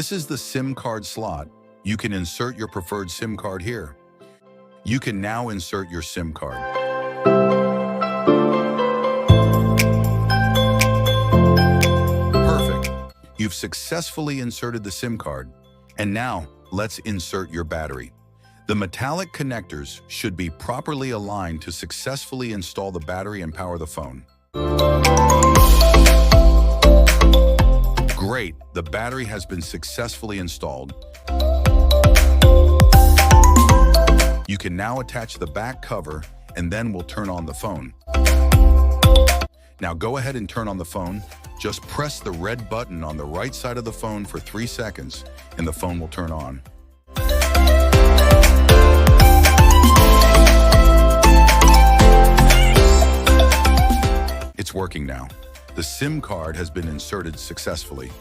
This is the SIM card slot. You can insert your preferred SIM card here. You can now insert your SIM card. Perfect. You've successfully inserted the SIM card. And now, let's insert your battery. The metallic connectors should be properly aligned to successfully install the battery and power the phone. Great, the battery has been successfully installed. You can now attach the back cover and then we'll turn on the phone. Now go ahead and turn on the phone. Just press the red button on the right side of the phone for 3 seconds and the phone will turn on. It's working now. The SIM card has been inserted successfully.